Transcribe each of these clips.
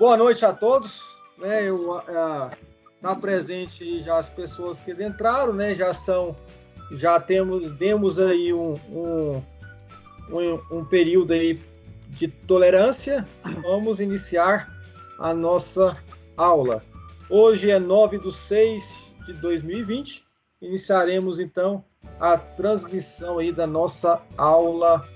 Boa noite a todos. Tá presente já as pessoas que entraram, né? Demos aí um período aí de tolerância. Vamos iniciar a nossa aula. Hoje é 9/6/2020. Iniciaremos então a transmissão aí da nossa aula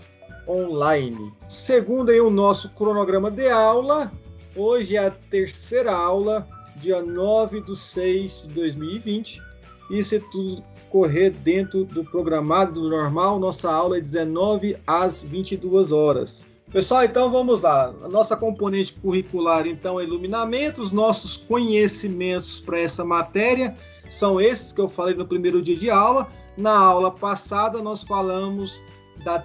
online. Segundo aí o nosso cronograma de aula, hoje é a terceira aula, dia 9/6/2020. E se tudo correr dentro do programado, do normal, nossa aula é 19 às 22 horas. Pessoal, então vamos lá. A nossa componente curricular, então, é iluminamento. Os nossos conhecimentos para essa matéria são esses que eu falei no primeiro dia de aula. Na aula passada, nós falamos da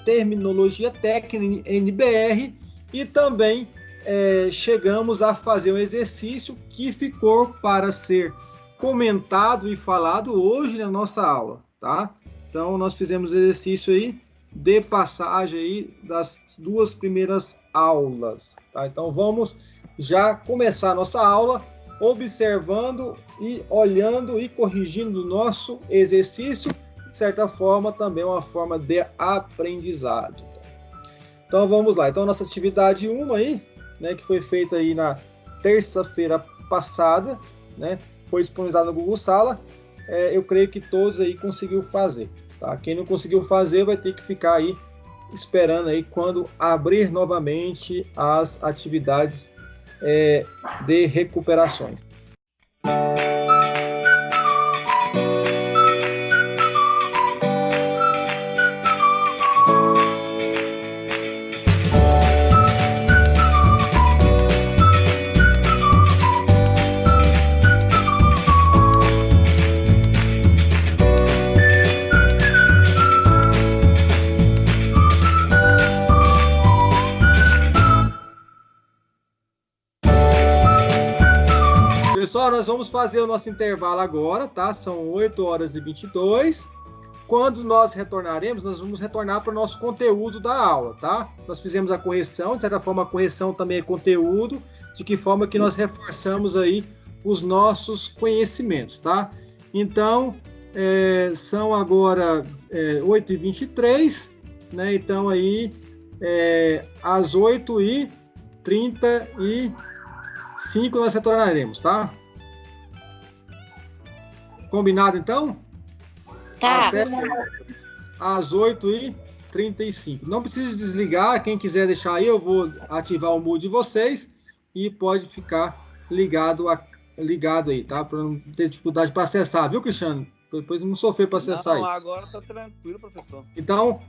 terminologia técnica NBR e também chegamos a fazer um exercício que ficou para ser comentado e falado hoje na nossa aula, tá? Então, nós fizemos exercício aí de passagem aí das duas primeiras aulas, tá? Então, vamos já começar a nossa aula observando e olhando e corrigindo o nosso exercício, de certa forma, também uma forma de aprendizado. Então, vamos lá. Então, nossa atividade 1 aí, né, que foi feita aí na terça-feira passada, né, foi disponibilizada no Google Sala. Eu creio que todos aí conseguiu fazer, tá? Quem não conseguiu fazer vai ter que ficar aí esperando aí quando abrir novamente as atividades de recuperações. Pessoal, nós vamos fazer o nosso intervalo agora, tá? São 8h22. Quando nós retornaremos, nós vamos retornar para o nosso conteúdo da aula, tá? Nós fizemos a correção, de certa forma a correção também é conteúdo, de que forma que nós reforçamos aí os nossos conhecimentos, tá? Então, são agora 8h23, né? Então aí, às 8h35 nós retornaremos, tá? Combinado, então? Tá. Até às 8h35. Não precisa desligar. Quem quiser deixar aí, eu vou ativar o mute de vocês e pode ficar ligado aí, tá? Para não ter dificuldade para acessar, viu, Cristiano? Depois não sofrer para acessar. Não, aí. Agora tá tranquilo, professor. Então,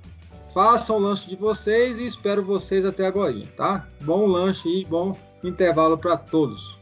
façam o lanche de vocês e espero vocês até agora, tá? Bom lanche e bom intervalo para todos.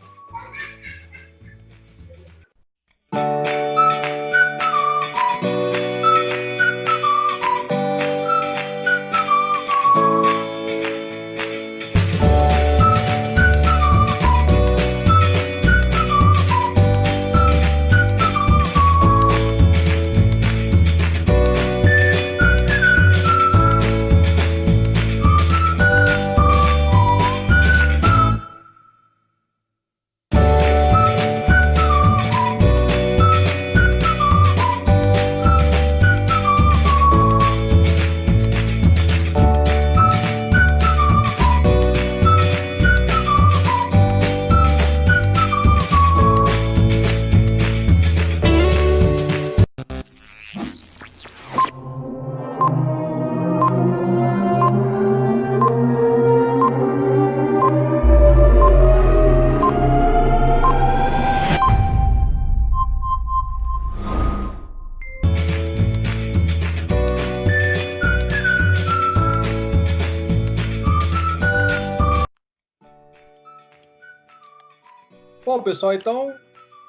Bom, pessoal, então,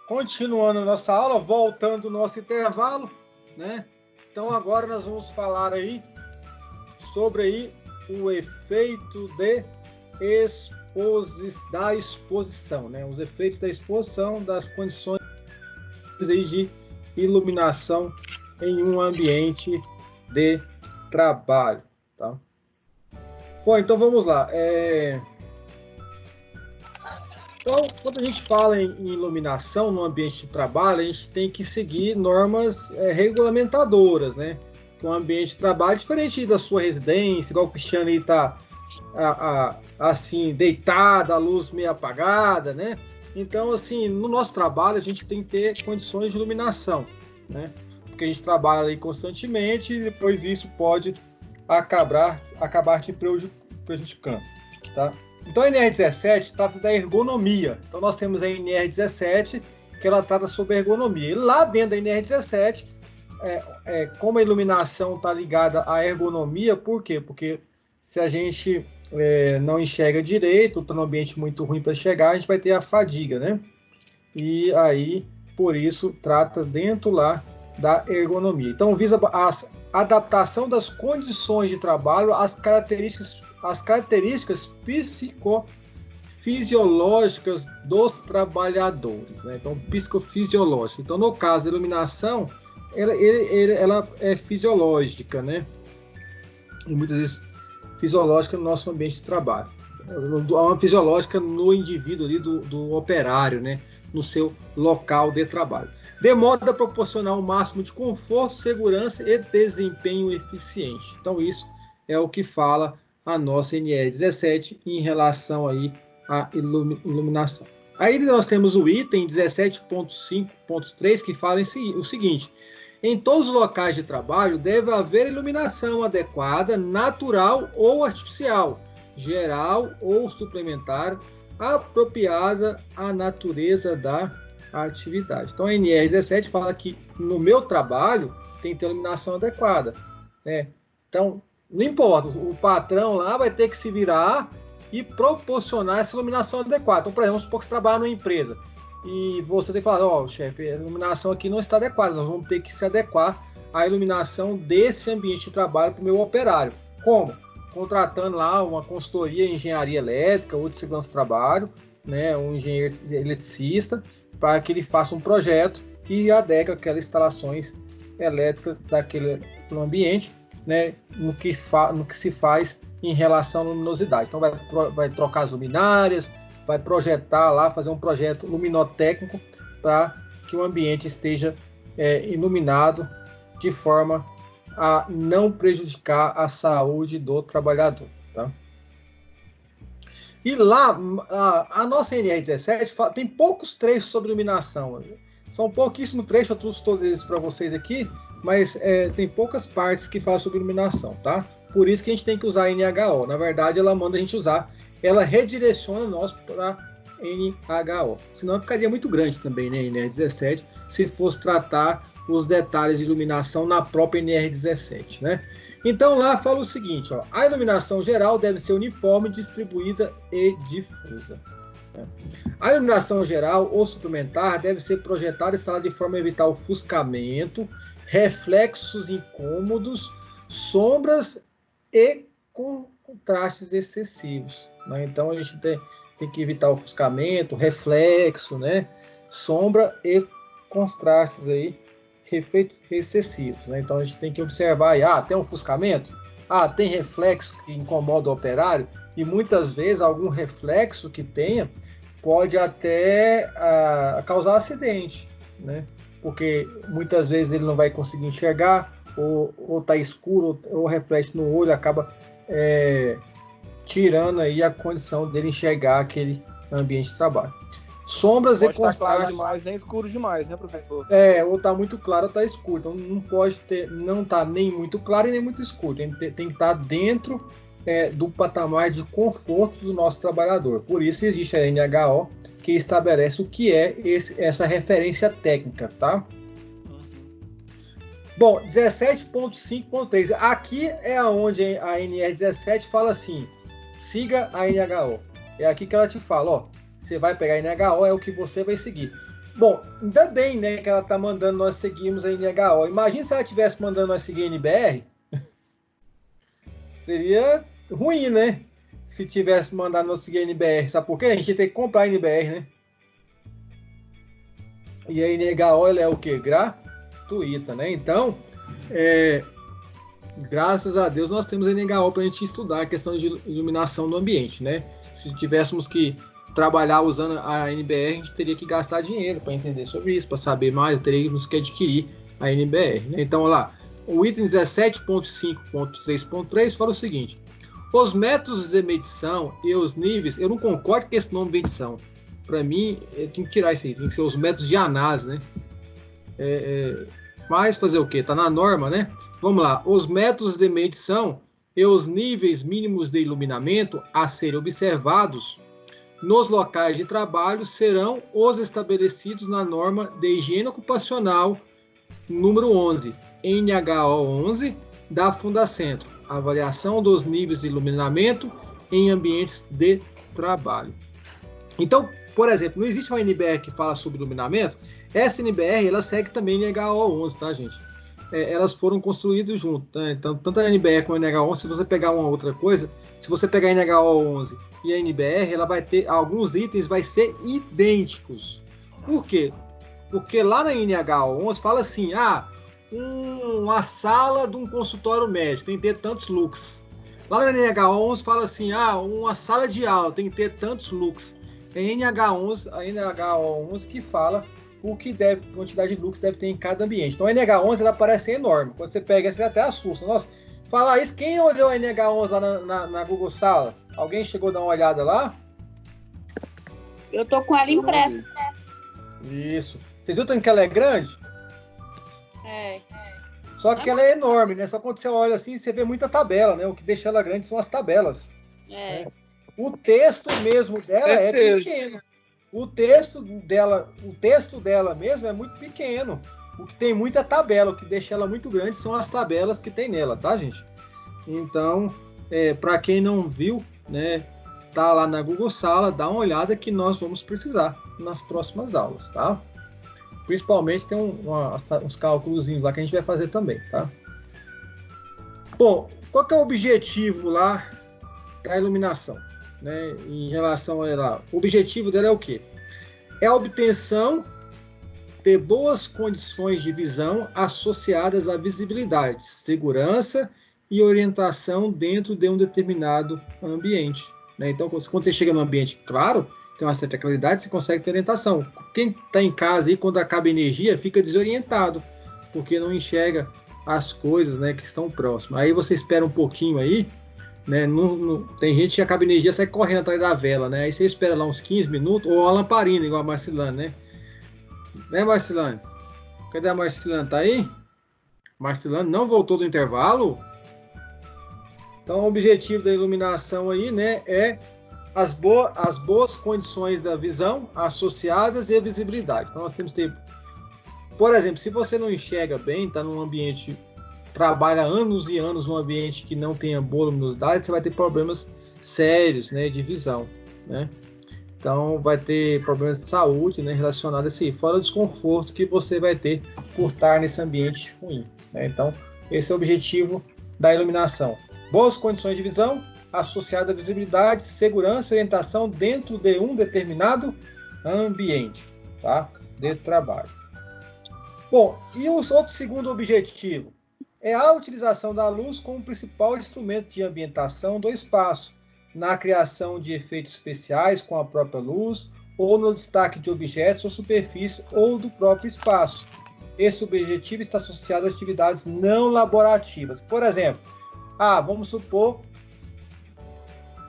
continuando a nossa aula, voltando ao nosso intervalo, né? Então, agora nós vamos falar aí sobre aí o efeito da exposição, né? Os efeitos da exposição das condições aí de iluminação em um ambiente de trabalho, tá? Bom, então vamos lá. Então, quando a gente fala em iluminação no ambiente de trabalho, a gente tem que seguir normas regulamentadoras, né? Que o ambiente de trabalho é diferente da sua residência, igual o Cristiano aí está assim, deitado, a luz meio apagada, né? Então, assim, no nosso trabalho, a gente tem que ter condições de iluminação, né? Porque a gente trabalha aí constantemente e depois isso pode acabar te prejudicando, tá? Então, a NR17 trata da ergonomia. Então, nós temos a NR17, que ela trata sobre ergonomia. E lá dentro da NR17, como a iluminação está ligada à ergonomia, por quê? Porque se a gente não enxerga direito, está num ambiente muito ruim para chegar, a gente vai ter a fadiga, né? E aí, por isso, trata dentro lá da ergonomia. Então, visa a adaptação das condições de trabalho às características psicofisiológicas dos trabalhadores, né? Então, psicofisiológica. Então, no caso da iluminação, ela é fisiológica, né? E muitas vezes fisiológica no nosso ambiente de trabalho. Uma fisiológica no indivíduo ali do operário, né? No seu local de trabalho. De modo a proporcionar o máximo de conforto, segurança e desempenho eficiente. Então, isso é o que fala a nossa NR17 em relação aí à iluminação. Aí nós temos o item 17.5.3 que fala o seguinte: em todos os locais de trabalho deve haver iluminação adequada, natural ou artificial, geral ou suplementar, apropriada à natureza da atividade. Então a NR17 fala que no meu trabalho tem que ter iluminação adequada, né? Então, não importa, o patrão lá vai ter que se virar e proporcionar essa iluminação adequada. Então, por exemplo, vamos supor que você trabalha numa empresa e você tem que falar, chefe, a iluminação aqui não está adequada, nós vamos ter que se adequar à iluminação desse ambiente de trabalho para o meu operário. Como? Contratando lá uma consultoria em engenharia elétrica ou de segurança do trabalho, né, um engenheiro eletricista, para que ele faça um projeto e adeque aquelas instalações elétricas no ambiente, né, no que se faz em relação à luminosidade. Então vai trocar as luminárias, vai projetar lá, fazer um projeto luminotécnico para que o ambiente esteja iluminado de forma a não prejudicar a saúde do trabalhador, tá? E lá, a nossa NR17 tem poucos trechos sobre iluminação. São pouquíssimos trechos, eu trouxe todos eles para vocês aqui, mas tem poucas partes que falam sobre iluminação, tá? Por isso que a gente tem que usar a NHO. Na verdade, ela manda a gente usar, ela redireciona nós para NHO. Senão ficaria muito grande também, né, NR17, se fosse tratar os detalhes de iluminação na própria NR17, né? Então lá fala o seguinte, ó, a iluminação geral deve ser uniforme, distribuída e difusa. A iluminação geral ou suplementar deve ser projetada e instalada de forma a evitar ofuscamento, reflexos incômodos, sombras e contrastes excessivos, né? Então a gente tem que evitar ofuscamento, reflexo, né? Sombra e contrastes aí excessivos, né? Então a gente tem que observar aí, tem ofuscamento, tem reflexo que incomoda o operário, e muitas vezes algum reflexo que tenha pode até causar acidente, né? Porque muitas vezes ele não vai conseguir enxergar, ou tá escuro, ou reflete no olho, acaba tirando aí a condição dele enxergar aquele ambiente de trabalho. Sombras e contrastes. Não pode estar claro demais, nem escuro demais, né, professor? Ou tá muito claro ou tá escuro. Então não pode não tá nem muito claro e nem muito escuro. Tem que estar dentro do patamar de conforto do nosso trabalhador. Por isso existe a NHO, que estabelece o que é essa referência técnica, tá? Bom, 17.5.3. Aqui é onde a NR17 fala assim, siga a NHO. É aqui que ela te fala, ó, você vai pegar a NHO, é o que você vai seguir. Bom, ainda bem, né, que ela tá mandando nós seguirmos a NHO. Imagina se ela estivesse mandando nós seguir a NBR. Seria ruim, né? Se tivesse mandado nós seguir a NBR. Sabe por quê? A gente tem que comprar a NBR, né? E a NHO, ela é o quê? Gratuita, né? Então, graças a Deus, nós temos a NHO para a gente estudar a questão de iluminação do ambiente, né? Se tivéssemos que trabalhar usando a NBR, a gente teria que gastar dinheiro para entender sobre isso, para saber mais, teríamos que adquirir a NBR. Né? Então, olha lá, o item 17.5.3.3 fala o seguinte: os métodos de medição e os níveis, eu não concordo com esse nome de medição. Para mim, tem que tirar isso aí, tem que ser os métodos de análise, né? Mas fazer o quê? Está na norma, né? Vamos lá, os métodos de medição e os níveis mínimos de iluminamento a serem observados nos locais de trabalho serão os estabelecidos na norma de higiene ocupacional número 11, NHO 11, da Fundacentro. Avaliação dos níveis de iluminamento em ambientes de trabalho. Então, por exemplo, não existe uma NBR que fala sobre iluminamento. Essa NBR, ela segue também NHO 11, tá, gente? Elas foram construídas junto, tá? Então, tanto a NBR como a NHO 11, se você pegar uma outra coisa, se você pegar a NHO 11 e a NBR, ela vai ter, alguns itens vai ser idênticos. Por quê? Porque lá na NHO 11 fala assim, uma sala de um consultório médico tem que ter tantos lux. Lá na NHO 11 fala assim, uma sala de aula tem que ter tantos lux. É a NHO 11 que fala o que quantidade de lux deve ter em cada ambiente. Então a NH11 ela parece enorme. Quando você pega, você até assusta. Nossa, falar isso, quem olhou a NH11 lá na Google Sala? Alguém chegou a dar uma olhada lá? Eu tô com ela impressa. Isso. Vocês viram que ela é grande? Só que ela é enorme, né? Só quando você olha assim, você vê muita tabela, né? O que deixa ela grande são as tabelas. Né? O texto mesmo dela é pequeno. O texto dela mesmo é muito pequeno. O que tem muita tabela, o que deixa ela muito grande são as tabelas que tem nela, tá, gente? Então, para quem não viu, né, tá lá na Google Sala, dá uma olhada que nós vamos precisar nas próximas aulas, tá? Principalmente tem uns cálculos lá que a gente vai fazer também, tá? Bom, qual que é o objetivo lá da iluminação? Né, em relação a ela, o objetivo dela é o quê? É a obtenção de boas condições de visão associadas à visibilidade, segurança e orientação dentro de um determinado ambiente. Né? Então, quando você chega num ambiente claro, tem uma certa claridade, você consegue ter orientação. Quem está em casa e quando acaba a energia fica desorientado, porque não enxerga as coisas, né, que estão próximas. Aí você espera um pouquinho aí, né? Tem gente que acaba a energia, sai correndo atrás da vela, né? Aí você espera lá uns 15 minutos, ou a lamparina, igual a Marcilane, né? Né, Marcilane? Cadê a Marcilane? Tá aí? Marcilane não voltou do intervalo? Então, o objetivo da iluminação aí, né, é as boas condições da visão associadas e a visibilidade. Então, nós temos que ter... Por exemplo, se você não enxerga bem, está num ambiente... trabalha anos e anos num ambiente que não tenha boa luminosidade, você vai ter problemas sérios, né, de visão, né? Então, vai ter problemas de saúde, né, relacionados a isso, fora o desconforto que você vai ter por estar nesse ambiente ruim, né? Então, esse é o objetivo da iluminação. Boas condições de visão, associada à visibilidade, segurança e orientação dentro de um determinado ambiente, tá? De trabalho. Bom, e o outro segundo objetivo? É a utilização da luz como principal instrumento de ambientação do espaço, na criação de efeitos especiais com a própria luz, ou no destaque de objetos ou superfície, ou do próprio espaço. Esse objetivo está associado a atividades não laborativas. Por exemplo, vamos supor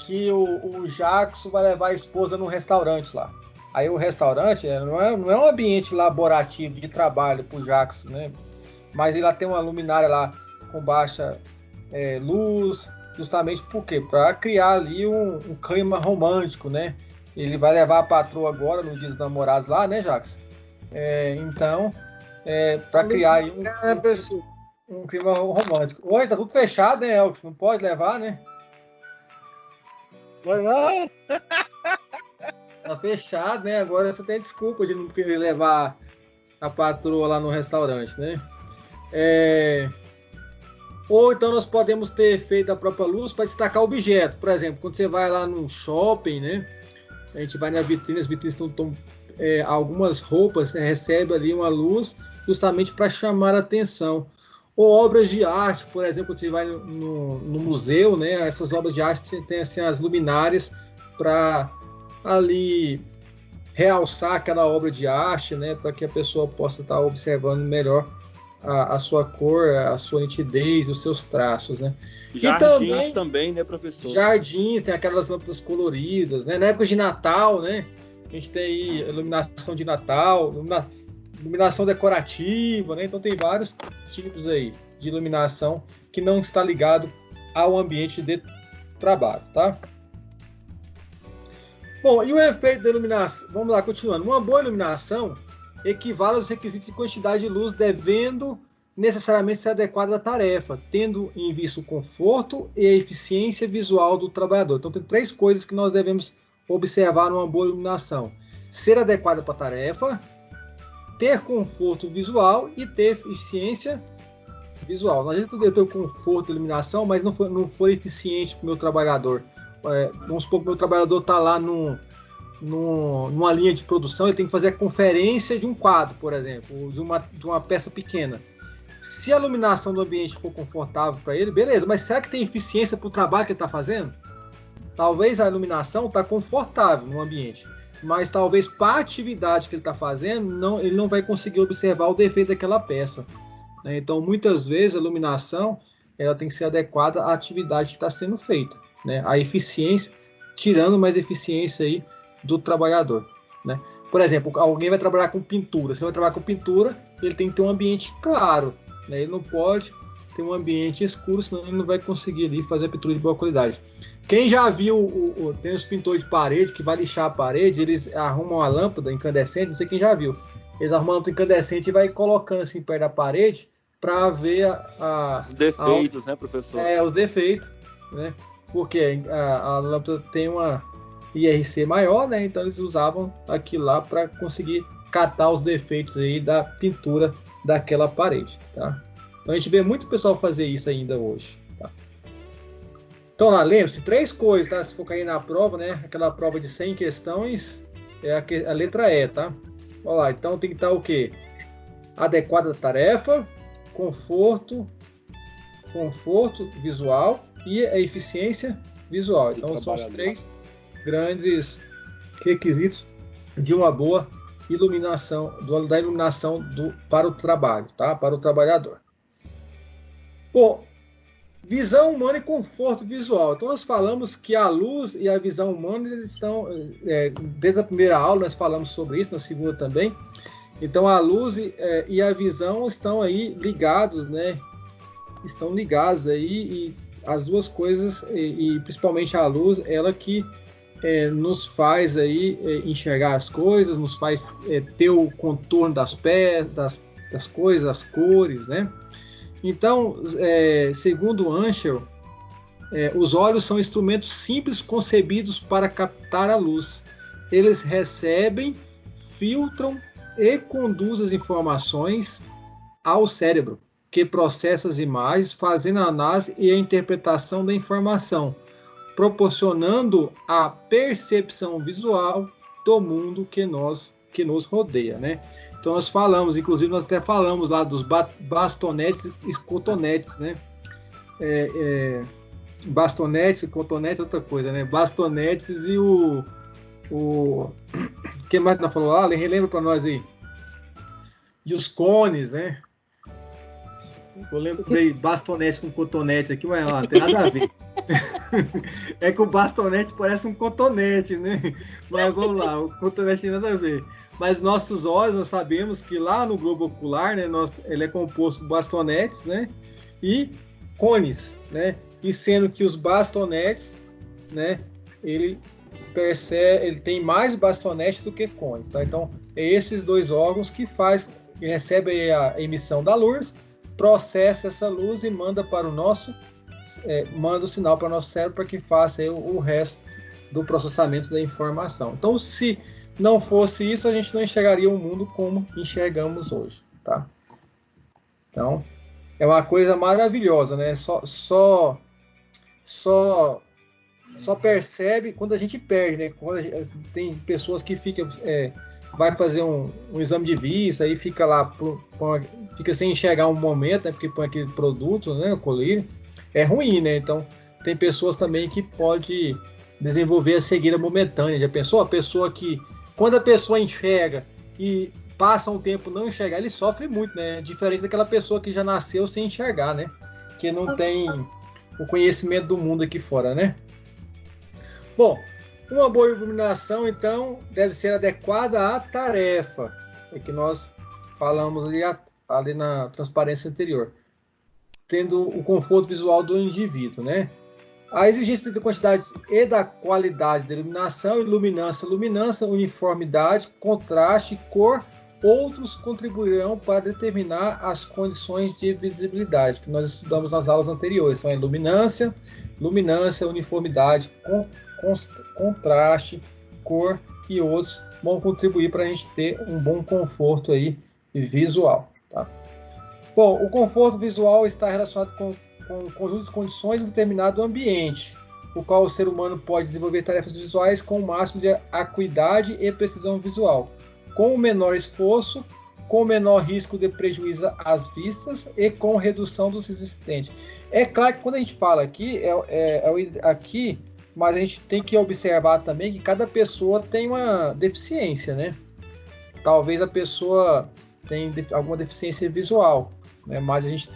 que o Jackson vai levar a esposa num restaurante lá. Aí o restaurante não é um ambiente laborativo de trabalho para o Jackson, né? Mas ele lá tem uma luminária lá com baixa luz, justamente por quê? Para criar ali um clima romântico, né? Ele vai levar a patroa agora no Dia dos Namorados lá, né, Jackson? Então, para criar aí um clima romântico. Oi, tá tudo fechado, né, Elks? Não pode levar, né? Mas não! Tá fechado, né? Agora você tem desculpa de não querer levar a patroa lá no restaurante, né? Ou então nós podemos ter efeito da própria luz para destacar o objeto. Por exemplo, quando você vai lá num shopping, né? A gente vai na vitrine, as vitrines estão algumas roupas recebem ali uma luz justamente para chamar a atenção. Ou obras de arte, por exemplo, quando você vai no museu, né? Essas obras de arte têm assim, as luminárias para ali realçar aquela obra de arte, né, para que a pessoa possa estar observando melhor a sua cor, a sua nitidez, os seus traços, né? Jardins também, né, professor? Jardins, tem aquelas lâmpadas coloridas, né? Na época de Natal, né? A gente tem aí iluminação de Natal, iluminação decorativa, né? Então tem vários tipos aí de iluminação que não está ligado ao ambiente de trabalho, tá? Bom, e o efeito da iluminação? Vamos lá, continuando. Uma boa iluminação equivale aos requisitos de quantidade de luz devendo necessariamente ser adequada à tarefa, tendo em vista o conforto e a eficiência visual do trabalhador. Então tem 3 coisas que nós devemos observar numa boa iluminação: ser adequada para a tarefa, ter conforto visual e ter eficiência visual. Não adianta eu ter o conforto e iluminação, mas não for eficiente para o meu trabalhador. Vamos supor que o meu trabalhador está lá numa linha de produção, ele tem que fazer a conferência de um quadro, por exemplo, de uma peça pequena. Se a iluminação do ambiente for confortável para ele, beleza, mas será que tem eficiência para o trabalho que ele está fazendo? Talvez a iluminação está confortável no ambiente, mas talvez para a atividade que ele está fazendo, ele não vai conseguir observar o defeito daquela peça. Né? Então, muitas vezes, a iluminação ela tem que ser adequada à atividade que está sendo feita. Né? A eficiência, tirando mais eficiência aí do trabalhador. Né? Por exemplo, alguém vai trabalhar com pintura. Se ele vai trabalhar com pintura, ele tem que ter um ambiente claro. Né? Ele não pode ter um ambiente escuro, senão ele não vai conseguir ali fazer a pintura de boa qualidade. Quem já viu, tem os pintores de parede que vai lixar a parede, eles arrumam a lâmpada incandescente, não sei quem já viu. Eles arrumam a lâmpada incandescente e vai colocando assim perto da parede para ver os defeitos, né, professor? Os defeitos, né? Porque a lâmpada tem uma IRC maior, né? Então eles usavam aquilo lá para conseguir catar os defeitos aí da pintura daquela parede, tá? Então a gente vê muito pessoal fazer isso ainda hoje, tá? Então lá, lembre-se, 3 coisas, tá? Se for cair na prova, né? Aquela prova de 100 questões, é a letra E, tá? Olha lá, então tem que estar o quê? Adequada à tarefa, conforto visual e a eficiência visual. Então são os 3 grandes requisitos de uma boa iluminação, da iluminação para o trabalho, tá? Para o trabalhador. Bom, visão humana e conforto visual. Então nós falamos que a luz e a visão humana eles estão, desde a primeira aula nós falamos sobre isso, na segunda também. Então a luz e a visão estão aí ligados, né? Estão ligados aí, e as duas coisas, e principalmente a luz, ela que nos faz aí enxergar as coisas, nos faz ter o contorno das coisas, as cores, né? Então, segundo Anschel, os olhos são instrumentos simples concebidos para captar a luz. Eles recebem, filtram e conduzem as informações ao cérebro, que processa as imagens, fazendo a análise e a interpretação da informação, proporcionando a percepção visual do mundo que nos rodeia, né? Então nós falamos, inclusive nós até falamos lá dos bastonetes e cotonetes, né? Bastonetes e cotonetes é outra coisa, né? Bastonetes e o que mais nós falamos lá? Relembra para nós aí. E os cones, né? Eu lembrei bastonete com cotonete aqui, mas não tem nada a ver. É que o bastonete parece um cotonete, né? Mas vamos lá, o cotonete tem nada a ver. Mas nossos olhos, nós sabemos que lá no globo ocular, né, ele é composto por bastonetes, né, e cones, né? E sendo que os bastonetes, né, ele tem mais bastonete do que cones, tá? Então, é esses 2 órgãos que recebem a emissão da luz, processa essa luz e manda para manda o sinal para o nosso cérebro para que faça aí o resto do processamento da informação. Então, se não fosse isso, a gente não enxergaria o mundo como enxergamos hoje, tá? Então, é uma coisa maravilhosa, né? Só percebe quando a gente perde, né? Tem pessoas que vai fazer um exame de vista e fica lá, fica sem enxergar um momento, né? Porque põe aquele produto, né? O colírio. É ruim, né? Então, tem pessoas também que pode desenvolver a cegueira momentânea. Já pensou? A pessoa que, quando a pessoa enxerga e passa um tempo não enxergar, ele sofre muito, né? Diferente daquela pessoa que já nasceu sem enxergar, né? Que não tem o conhecimento do mundo aqui fora, né? Bom, uma boa iluminação, então, deve ser adequada à tarefa. É que nós falamos ali na transparência anterior. Tendo o conforto visual do indivíduo, né? A exigência da quantidade e da qualidade da iluminação, luminância, uniformidade, contraste, cor, outros contribuirão para determinar as condições de visibilidade, que nós estudamos nas aulas anteriores. Então, luminância, uniformidade, contraste, cor e outros vão contribuir para a gente ter um bom conforto aí visual. Tá? Bom, o conforto visual está relacionado com um conjunto de condições em determinado ambiente, o qual o ser humano pode desenvolver tarefas visuais com o máximo de acuidade e precisão visual, com o menor esforço, com o menor risco de prejuízo às vistas e com redução dos existentes. É claro que quando a gente fala aqui, aqui, mas a gente tem que observar também que cada pessoa tem uma deficiência, né? Talvez a pessoa tenha alguma deficiência visual, né? Mas a gente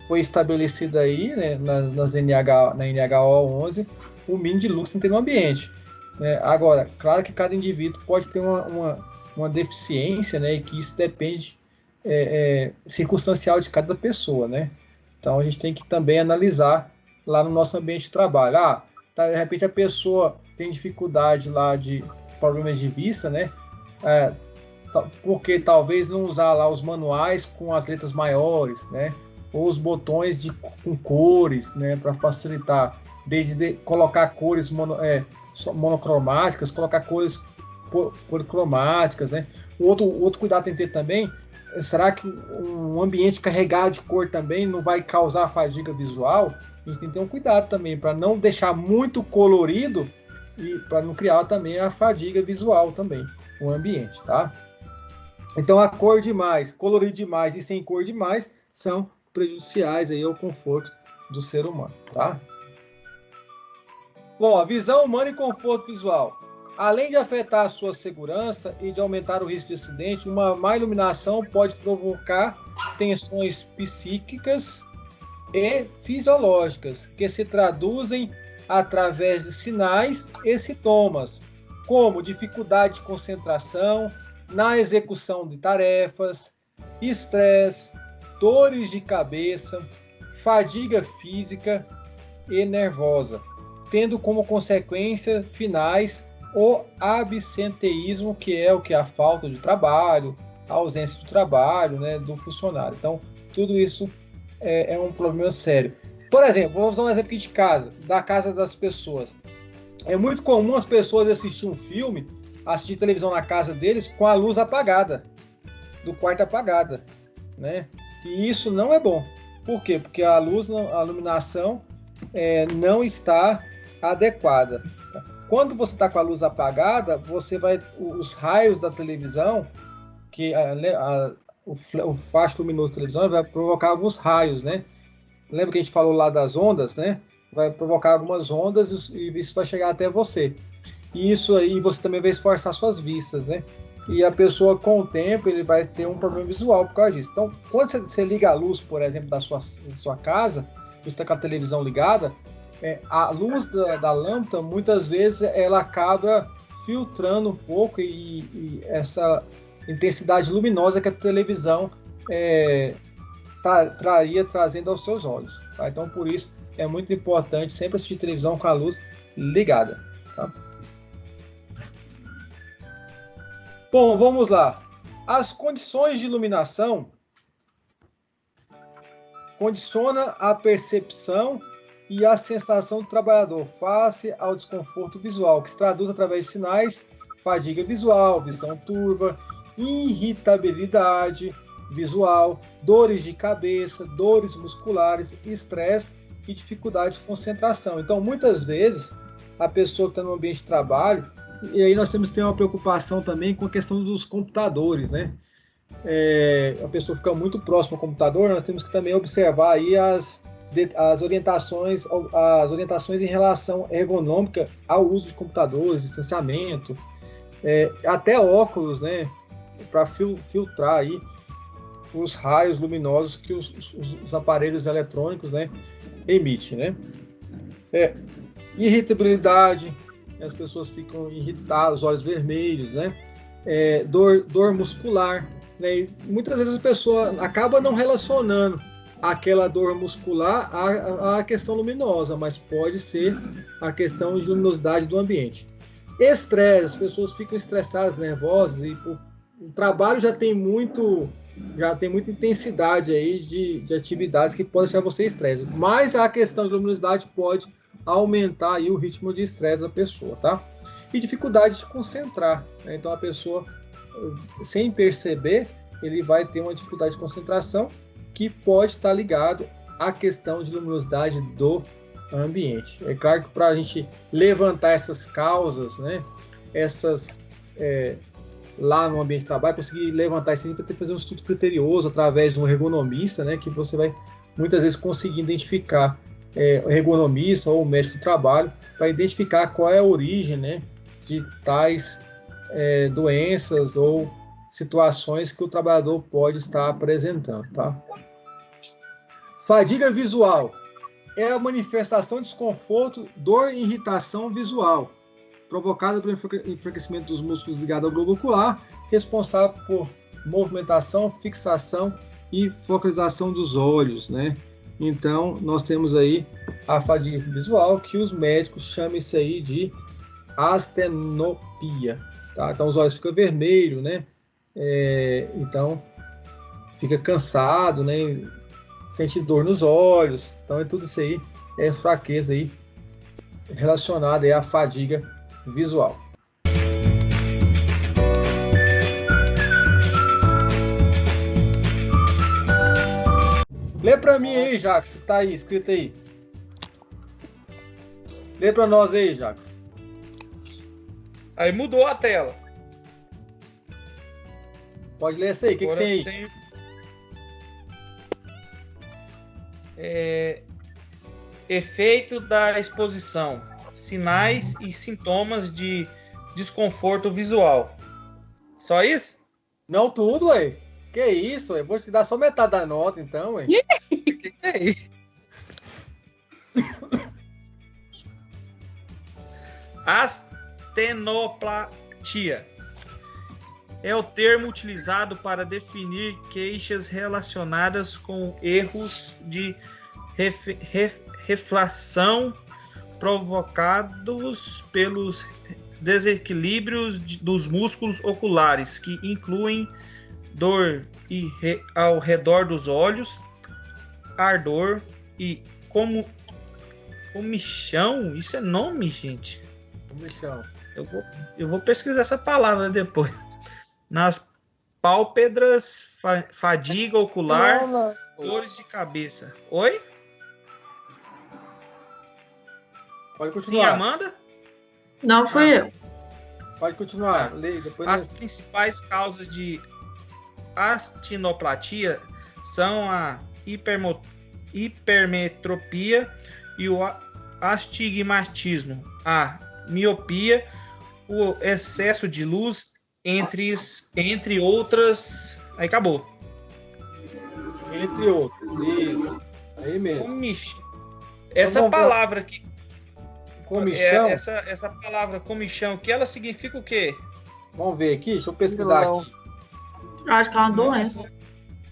foi estabelecido aí, né, na NHO 11, o mínimo de luz que tem no ambiente. Né? Agora, claro que cada indivíduo pode ter uma deficiência, né, e que isso depende circunstancial de cada pessoa, né? Então a gente tem que também analisar lá no nosso ambiente de trabalho. De repente a pessoa tem dificuldade lá de problemas de vista, né? Porque talvez não usar lá os manuais com as letras maiores, né? Ou os botões com cores, né? Para facilitar, desde colocar cores monocromáticas, colocar cores policromáticas, né? O outro cuidado tem que ter também, será que um ambiente carregado de cor também não vai causar fadiga visual? A gente tem que ter um cuidado também para não deixar muito colorido e para não criar também a fadiga visual também no ambiente, tá? Então a cor demais, colorido demais e sem cor demais são prejudiciais aí ao conforto do ser humano, tá? Bom, a visão humana e conforto visual. Além de afetar a sua segurança e de aumentar o risco de acidente, uma má iluminação pode provocar tensões psíquicas e fisiológicas, que se traduzem através de sinais e sintomas, como dificuldade de concentração na execução de tarefas, estresse, dores de cabeça, fadiga física e nervosa, tendo como consequência finais o absenteísmo, que é a falta de trabalho, a ausência de trabalho, né, do funcionário. Então, tudo isso é um problema sério. Por exemplo, vamos usar um exemplo aqui de casa, da casa das pessoas. É muito comum as pessoas assistir um filme, assistir televisão na casa deles com a luz apagada, do quarto apagada, né? E isso não é bom. Por quê? Porque a iluminação não está adequada. Quando você está com a luz apagada, os raios da televisão, que o facho luminoso da televisão vai provocar alguns raios, né? Lembra que a gente falou lá das ondas, né? Vai provocar algumas ondas e isso vai chegar até você. E isso aí você também vai esforçar suas vistas, né? E a pessoa, com o tempo, ele vai ter um problema visual por causa disso. Então, quando você liga a luz, por exemplo, da sua casa, você está com a televisão ligada, a luz da lâmpada, muitas vezes, ela acaba filtrando um pouco e essa intensidade luminosa que a televisão traria trazendo aos seus olhos. Tá? Então, por isso, é muito importante sempre assistir televisão com a luz ligada. Tá? Bom, vamos lá. As condições de iluminação condicionam a percepção e a sensação do trabalhador face ao desconforto visual, que se traduz através de sinais, fadiga visual, visão turva, irritabilidade visual, dores de cabeça, dores musculares, estresse e dificuldade de concentração. Então, muitas vezes, a pessoa que está no ambiente de trabalho, e aí nós temos que ter uma preocupação também com a questão dos computadores, né? A pessoa fica muito próxima ao computador, nós temos que também observar aí as orientações em relação ergonômica ao uso de computadores, distanciamento, até óculos, né, para filtrar aí os raios luminosos que os aparelhos eletrônicos, né, emitem, né? Irritabilidade, as pessoas ficam irritadas, olhos vermelhos, né? Dor muscular, né? E muitas vezes a pessoa acaba não relacionando aquela dor muscular à questão luminosa, mas pode ser a questão de luminosidade do ambiente. Estresse, as pessoas ficam estressadas, nervosas, e o trabalho já tem muita intensidade aí de atividades que podem deixar você estresse. Mas a questão de luminosidade pode aumentar aí o ritmo de estresse da pessoa, tá? E dificuldade de concentrar, né? Então a pessoa, sem perceber, ele vai ter uma dificuldade de concentração que pode estar ligado à questão de luminosidade do ambiente. É claro que para a gente levantar essas causas, né, lá no ambiente de trabalho, conseguir levantar isso, para ter que fazer um estudo criterioso através de um ergonomista, né, que você vai muitas vezes conseguir identificar o ergonomista ou o médico do trabalho para identificar qual é a origem, né, de tais doenças ou situações que o trabalhador pode estar apresentando, tá? Fadiga visual é a manifestação de desconforto, dor e irritação visual, provocada pelo enfraquecimento dos músculos ligados ao globo ocular, responsável por movimentação, fixação e focalização dos olhos, né? Então, nós temos aí a fadiga visual, que os médicos chamam isso aí de astenopia, tá? Então, os olhos ficam vermelhos, né? Então, fica cansado, né? Sente dor nos olhos. Então, tudo isso aí é fraqueza aí relacionada aí à fadiga visual. Lê para mim aí, Jacques, que tá aí, escrito aí. Lê para nós aí, Jacques. Aí mudou a tela. Pode ler isso aí, o que tem aí? Efeito da exposição, sinais e sintomas de desconforto visual. Só isso? Não tudo, ué. Que isso, ué? Vou te dar só metade da nota, então, ué. Que é isso? Astenoplatia é o termo utilizado para definir queixas relacionadas com erros de refração provocados pelos desequilíbrios dos músculos oculares, que incluem dor ao redor dos olhos, ardor e comichão. Isso é nome, gente? Comichão. Eu vou pesquisar essa palavra depois. Nas pálpebras, fadiga ocular, dores de cabeça. Oi? Pode continuar. Sim, Amanda? Não fui eu. Pode continuar. Lê, depois As principais causas de astenoplatia são a hipermetropia e o astigmatismo, a miopia, o excesso de luz, entre outras. Aí acabou. Entre outras. Isso. Aí mesmo. Essa então, palavra aqui. Comichão. Essa palavra comichão, que ela significa o quê? Vamos ver aqui, deixa eu pesquisar aqui. Eu acho que é uma doença.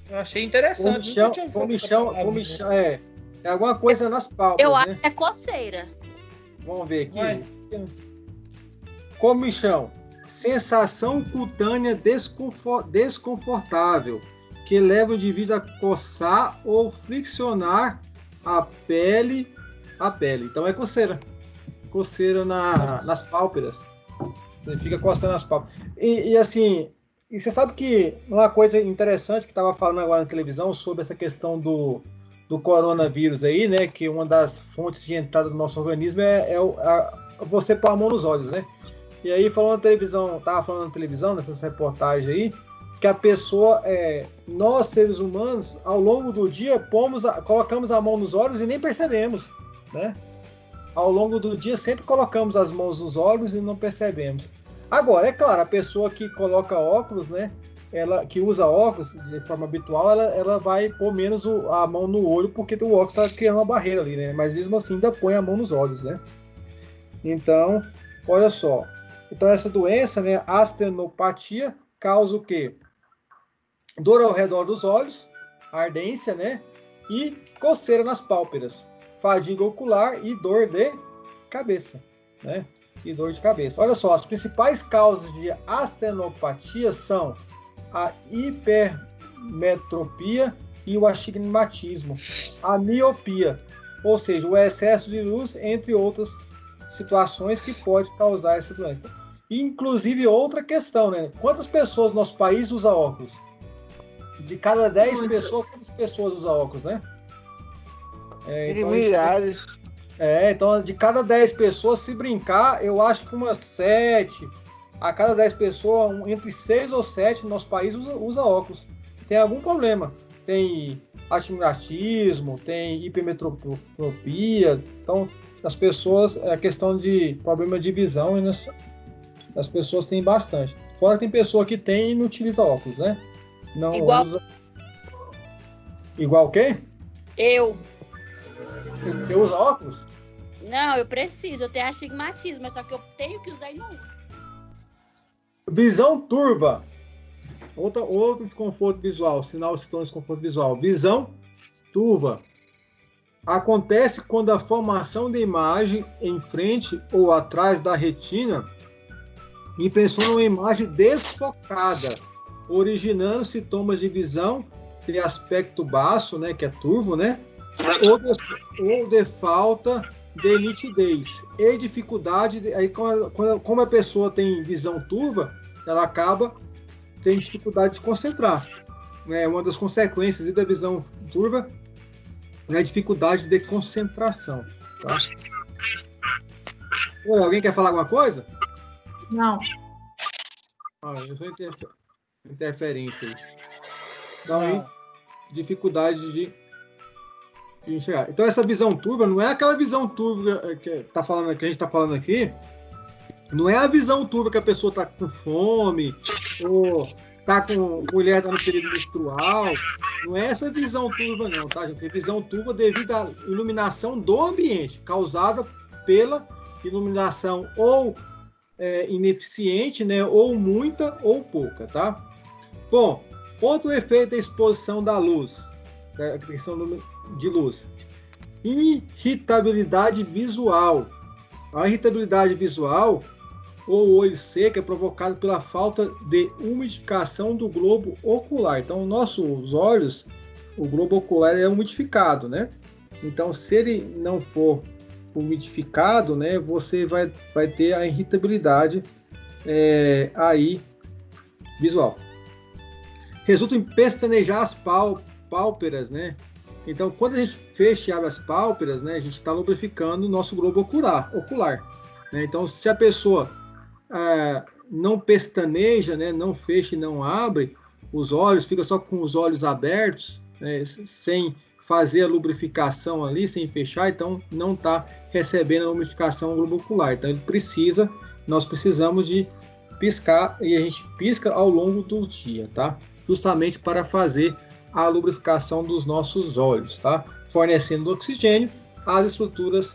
Eu achei interessante. Comichão é alguma coisa nas pálpebras. Eu acho né? que é coceira. Vamos ver aqui. Ué. Comichão. Sensação cutânea desconfortável, que leva o indivíduo a coçar ou friccionar a pele. Então é coceira. Coceira nas pálpebras. Você fica coçando as pálpebras. E assim, você sabe que uma coisa interessante que estava falando agora na televisão sobre essa questão do coronavírus aí, né? Que uma das fontes de entrada do nosso organismo é você pôr a mão nos olhos, né? E aí tava falando na televisão, nessas reportagens aí, que a pessoa, nós seres humanos, ao longo do dia, colocamos a mão nos olhos e nem percebemos, né? Ao longo do dia, sempre colocamos as mãos nos olhos e não percebemos. Agora, é claro, a pessoa que coloca óculos, né? Que usa óculos de forma habitual, ela vai pôr menos a mão no olho, porque o óculos está criando uma barreira ali, né? Mas mesmo assim, ainda põe a mão nos olhos, né? Então, olha só. Então, essa doença, né? Astenopatia, causa o quê? Dor ao redor dos olhos, ardência, né? E coceira nas pálpebras, fadiga ocular e dor de cabeça, né? E dor de cabeça. Olha só, as principais causas de astenopatia são a hipermetropia e o astigmatismo, a miopia, ou seja, o excesso de luz, entre outras situações que pode causar essa doença. Inclusive, outra questão, né? Quantas pessoas no nosso país usam óculos? De cada 10 pessoas, quantas pessoas usam óculos, né? Então, milhares. Então, de cada 10 pessoas, se brincar, eu acho que umas 7, a cada 10 pessoas, entre 6 ou 7 no nosso país usa óculos. Tem algum problema. Tem astigmatismo, tem hipermetropia. Então, as pessoas, a questão de problema de visão, as pessoas têm bastante. Fora que tem pessoa que tem e não utiliza óculos, né? Não usa. Igual o quê? Eu. Você usa óculos? Não, eu preciso. Eu tenho astigmatismo, só que eu tenho que usar e não uso. Visão turva. Outro desconforto visual. Sinal de desconforto visual. Visão turva. Acontece quando a formação da imagem em frente ou atrás da retina impressiona uma imagem desfocada, originando sintomas de visão de aspecto baço, né, que é turvo, né, ou de falta de nitidez e dificuldade. Aí, como a pessoa tem visão turva, ela acaba tendo dificuldade de se concentrar. Né? Uma das consequências da visão turva é a dificuldade de concentração. Tá? Oi, alguém quer falar alguma coisa? Não. Eu sou interferência aí. Então, aí, dificuldade de enxergar. Então, essa visão turva não é aquela visão turva que a gente está falando aqui. Não é a visão turva que a pessoa está com fome, ou está com mulher no período menstrual. Não é essa visão turva, não, tá, gente? É visão turva devido à iluminação do ambiente, causada pela iluminação ou ineficiente, né? Ou muita ou pouca, tá? Bom, outro efeito da exposição da luz, da questão de luz. Irritabilidade visual. A irritabilidade visual ou olho seco é provocado pela falta de umidificação do globo ocular. Então, nossos olhos, o globo ocular é umidificado, né? Então, se ele não for umidificado, né, você vai ter a irritabilidade aí visual. Resulta em pestanejar as pálpebras, né? Então, quando a gente fecha e abre as pálpebras, né, a gente está lubrificando o nosso globo ocular. Né? Então, se a pessoa não pestaneja, né, não fecha e não abre os olhos, fica só com os olhos abertos, né, sem fazer a lubrificação ali, sem fechar, então não está recebendo a lubrificação globo ocular. Então nós precisamos de piscar, e a gente pisca ao longo do dia, tá? Justamente para fazer a lubrificação dos nossos olhos, tá? Fornecendo oxigênio às estruturas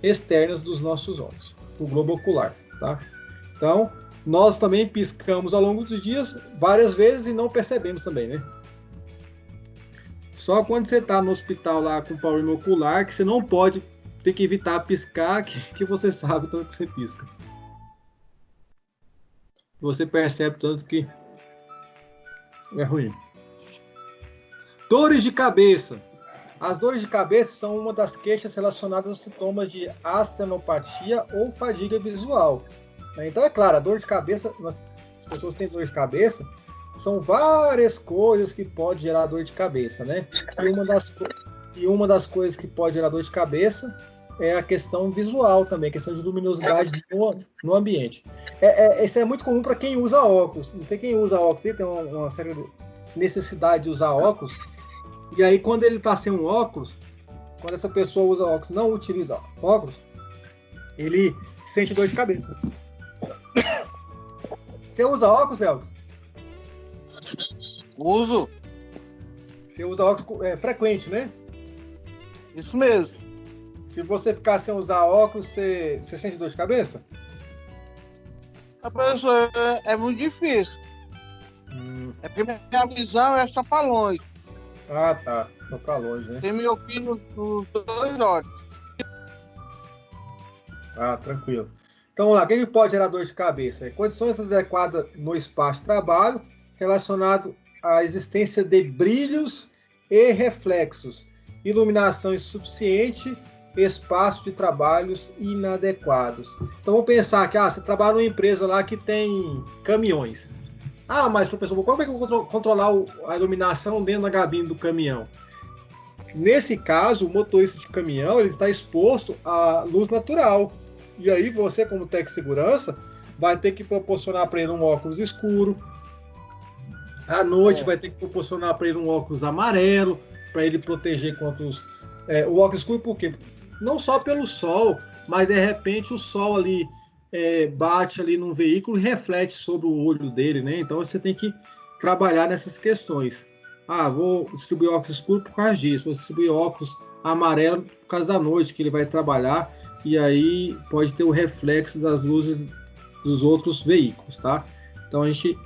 externas dos nossos olhos, do globo ocular, tá? Então, nós também piscamos ao longo dos dias várias vezes e não percebemos também, né? Só quando você está no hospital lá com problema ocular, que você não pode ter que evitar piscar, que você sabe tanto que você pisca. Você percebe tanto que é ruim. Dores de cabeça. As dores de cabeça são uma das queixas relacionadas aos sintomas de astenopatia ou fadiga visual. Então, é claro, a dor de cabeça, as pessoas têm dor de cabeça, são várias coisas que podem gerar dor de cabeça, né? E uma das coisas que pode gerar dor de cabeça é a questão visual também, a questão de luminosidade no ambiente. Isso é muito comum para quem usa óculos. Não sei quem usa óculos, tem uma certa necessidade de usar óculos. E aí, quando ele está sem um óculos, quando essa pessoa usa óculos, não utiliza óculos, ele sente dor de cabeça. Você usa óculos, Elvis? Uso. Você usa óculos frequente, né? Isso mesmo. Se você ficar sem usar óculos, você sente dor de cabeça? A pessoa é muito difícil. É porque minha visão é só para longe. Ah, tá. Tô pra longe, né? Tem miopia nos 2 olhos. Ah, tranquilo. Então, vamos lá. O que pode gerar dor de cabeça? Condições adequadas no espaço de trabalho relacionado à existência de brilhos e reflexos, iluminação insuficiente, espaço de trabalhos inadequados. Então, vamos pensar que você trabalha numa empresa lá que tem caminhões. Ah, mas, professor, como é que eu vou controlar a iluminação dentro da cabine do caminhão? Nesse caso, o motorista de caminhão ele está exposto à luz natural. E aí você, como técnico de segurança, vai ter que proporcionar para ele um óculos escuro. À noite vai ter que proporcionar para ele um óculos amarelo, para ele proteger contra o óculos escuro, por quê? Não só pelo sol, mas de repente o sol ali bate ali num veículo e reflete sobre o olho dele, né? Então você tem que trabalhar nessas questões. Vou distribuir óculos escuro por causa disso, vou distribuir óculos amarelo por causa da noite que ele vai trabalhar, e aí pode ter o reflexo das luzes dos outros veículos, tá? Então a gente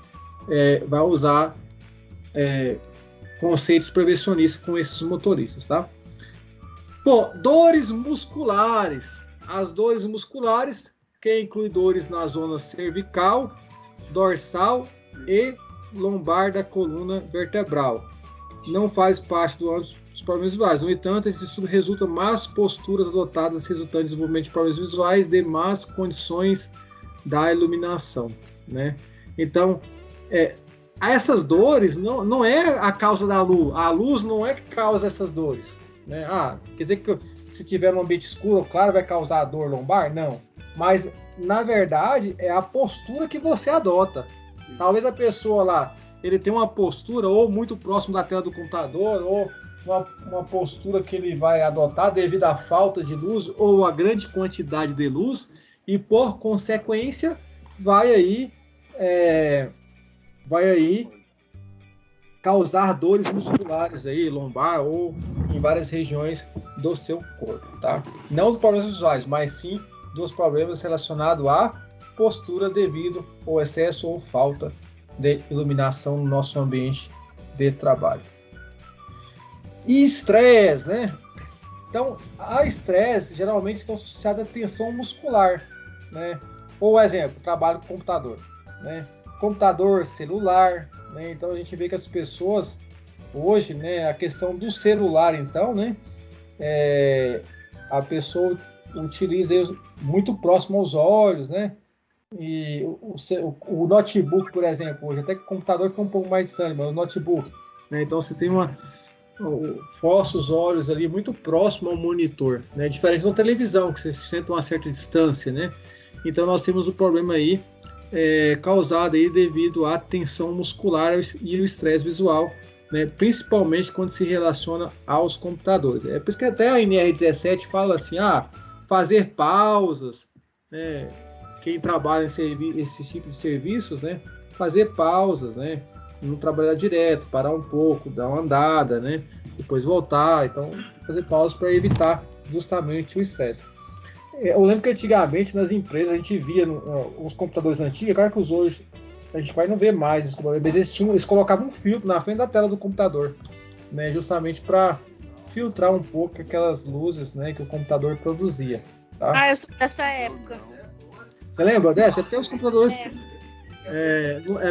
vai usar conceitos prevencionistas com esses motoristas, tá? Bom, dores musculares. As dores musculares, que inclui dores na zona cervical, dorsal e lombar da coluna vertebral. Não faz parte do âmbito dos problemas visuais. No entanto, esse estudo resulta em más posturas adotadas resultando em desenvolvimento de problemas visuais de más condições da iluminação, né? Então, essas dores não é a causa da luz. A luz não é que causa essas dores, né? Quer dizer que se tiver um ambiente escuro, claro, vai causar dor lombar? Não. Mas, na verdade, é a postura que você adota. Talvez a pessoa lá, ele tenha uma postura ou muito próximo da tela do computador, ou uma postura que ele vai adotar devido à falta de luz ou à grande quantidade de luz, e por consequência vai aí causar dores musculares aí, lombar ou em várias regiões do seu corpo, tá? Não dos problemas visuais, mas sim dos problemas relacionados à postura devido ao excesso ou falta de iluminação no nosso ambiente de trabalho. E estresse, né? Então, a estresse geralmente estão associados à tensão muscular, né? Ou, exemplo, trabalho com computador, né? Computador, celular, né? Então, a gente vê que as pessoas, hoje, né? A questão do celular, então, né? A pessoa utiliza muito próximo aos olhos, né? E o notebook, por exemplo, hoje, até que o computador fica um pouco mais distante, mas o notebook, né? Então você tem força os olhos ali muito próximo ao monitor, né? Diferente da televisão, que você sente uma certa distância, né? Então nós temos o problema aí causado aí devido à tensão muscular e o estresse visual, né? Principalmente quando se relaciona aos computadores. É por isso que até a NR17 fala assim, fazer pausas, né? Quem trabalha em esse tipo de serviços, né? Fazer pausas, né? Não trabalhar direto, parar um pouco, dar uma andada, né? Depois voltar. Então, fazer pausas para evitar justamente o estresse. Eu lembro que antigamente nas empresas a gente via os computadores antigos, claro que os hoje a gente vai não ver mais os computadores, mas eles colocavam um filtro na frente da tela do computador, né? Justamente para filtrar um pouco aquelas luzes, né? Que o computador produzia. Tá? Eu sou dessa época. Você lembra dessa? É porque os computadores...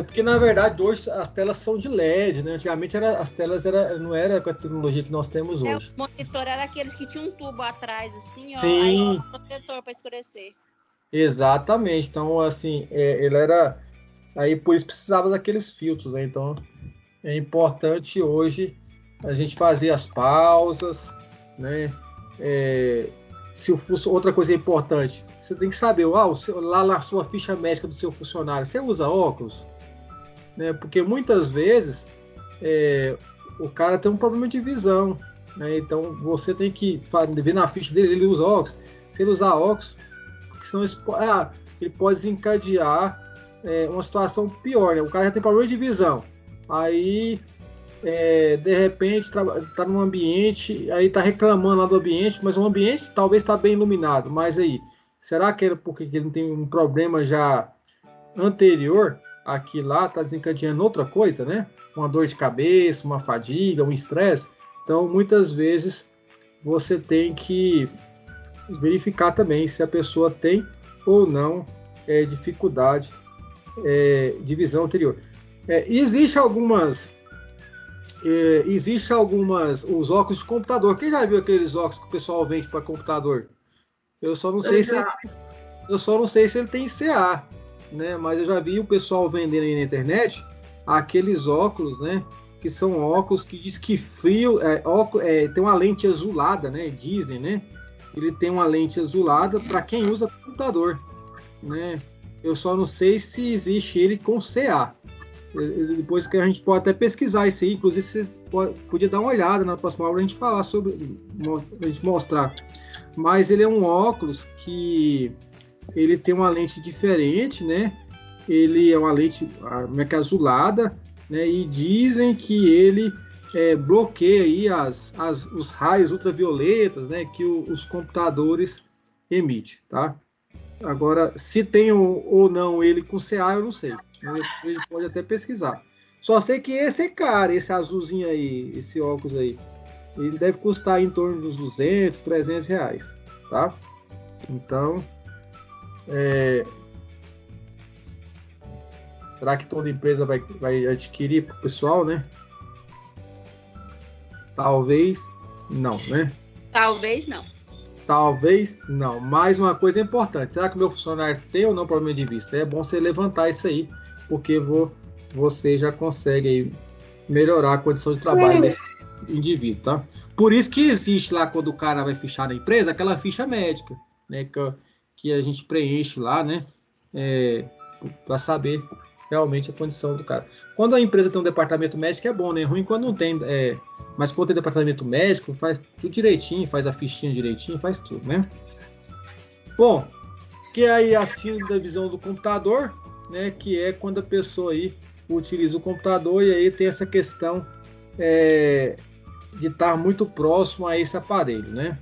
porque, na verdade, hoje as telas são de LED, né? Antigamente as telas não era com a tecnologia que nós temos hoje. O monitor era aqueles que tinham um tubo atrás, assim, ó. Sim. Aí um protetor para escurecer. Exatamente. Então, assim, ele era... Aí, por isso, precisava daqueles filtros, né? Então, é importante hoje a gente fazer as pausas, né? Se fosse outra coisa importante, você tem que saber, lá na sua ficha médica do seu funcionário, você usa óculos? Né? Porque muitas vezes o cara tem um problema de visão, né? Então você tem que ver na ficha dele, ele usa óculos. Se ele usar óculos, porque senão ele pode desencadear uma situação pior, né? O cara já tem problema de visão, aí de repente está num ambiente, aí está reclamando lá do ambiente, mas o ambiente talvez está bem iluminado, mas aí, será que era porque ele não tem um problema já anterior? Aqui lá está desencadeando outra coisa, né? Uma dor de cabeça, uma fadiga, um estresse. Então, muitas vezes, você tem que verificar também se a pessoa tem ou não dificuldade de visão anterior. Existe algumas, os óculos de computador. Quem já viu aqueles óculos que o pessoal vende para computador? Eu só não sei se ele tem CA, né? Mas eu já vi o pessoal vendendo aí na internet aqueles óculos, né? Que são óculos que diz que frio, tem uma lente azulada, né? Dizem, né? Ele tem uma lente azulada para quem usa computador, né? Eu só não sei se existe ele com CA. Depois que a gente pode até pesquisar isso aí, inclusive vocês podiam dar uma olhada na próxima aula a gente falar sobre, a gente mostrar. Mas ele é um óculos que ele tem uma lente diferente, né? Ele é uma lente meio que azulada, né? E dizem que ele bloqueia aí os raios ultravioletas, né? Que os computadores emitem, tá? Agora, se tem ou não ele com CA, eu não sei. A gente pode até pesquisar. Só sei que esse é caro, esse azulzinho aí, esse óculos aí. Ele deve custar em torno dos 200, 300 reais, tá? Então, será que toda empresa vai adquirir para o pessoal, né? Talvez não, né? Talvez não. Talvez não. Mais uma coisa importante. Será que o meu funcionário tem ou não problema de vista? É bom você levantar isso aí, porque você já consegue aí melhorar a condição de trabalho desse indivíduo, tá? Por isso que existe lá, quando o cara vai fichar na empresa, aquela ficha médica, né? Que a gente preenche lá, né? Para saber realmente a condição do cara. Quando a empresa tem um departamento médico é bom, né? É ruim quando não tem, mas quando tem departamento médico, faz tudo direitinho, faz a fichinha direitinho, faz tudo, né? Bom, que aí a síndrome da visão do computador, né? Que é quando a pessoa aí utiliza o computador e aí tem essa questão de estar muito próximo a esse aparelho, né?